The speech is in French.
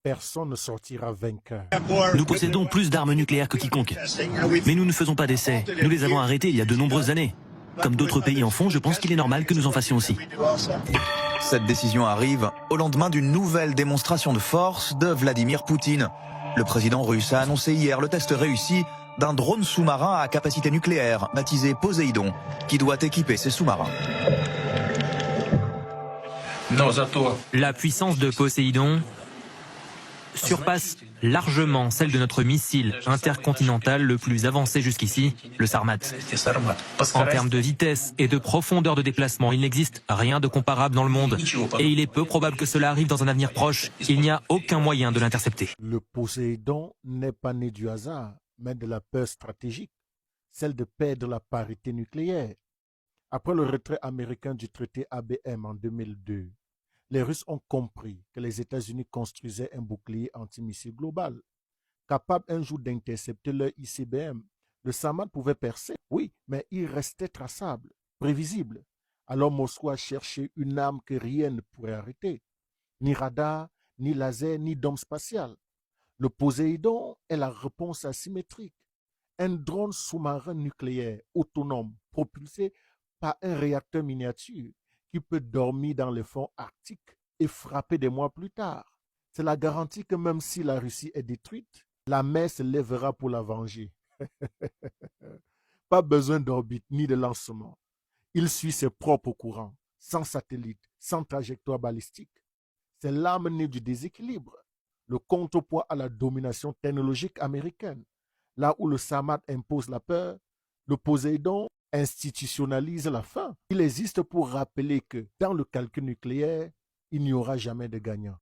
personne ne sortira vainqueur. Nous possédons plus d'armes nucléaires que quiconque. Mais nous ne faisons pas d'essais. Nous les avons arrêtées il y a de nombreuses années. Comme d'autres pays en font, je pense qu'il est normal que nous en fassions aussi. Cette décision arrive au lendemain d'une nouvelle démonstration de force de Vladimir Poutine. Le président russe a annoncé hier le test réussi d'un drone sous-marin à capacité nucléaire, baptisé Poséidon, qui doit équiper ses sous-marins. La puissance de Poséidon surpasse largement celle de notre missile intercontinental le plus avancé jusqu'ici, le Sarmat. En termes de vitesse et de profondeur de déplacement, il n'existe rien de comparable dans le monde. Et il est peu probable que cela arrive dans un avenir proche. Il n'y a aucun moyen de l'intercepter. Le Poséidon n'est pas né du hasard, mais de la peur stratégique, celle de perdre la parité nucléaire. Après le retrait américain du traité ABM en 2002, les Russes ont compris que les États-Unis construisaient un bouclier antimissile global, capable un jour d'intercepter leur ICBM. Le Samad pouvait percer, oui, mais il restait traçable, prévisible. Alors Moscou a cherché une arme que rien ne pourrait arrêter. Ni radar, ni laser, ni dôme spatial. Le Poséidon est la réponse asymétrique. Un drone sous-marin nucléaire autonome propulsé par un réacteur miniature qui peut dormir dans les fonds arctiques et frapper des mois plus tard. C'est la garantie que même si la Russie est détruite, la mer se lèvera pour la venger. Pas besoin d'orbite ni de lancement. Il suit ses propres courants, sans satellite, sans trajectoire balistique. C'est l'arme née du déséquilibre, le contrepoids à la domination technologique américaine. Là où le Samad impose la peur, le Poséidon institutionnalise la faim. Il existe pour rappeler que dans le calcul nucléaire, il n'y aura jamais de gagnant.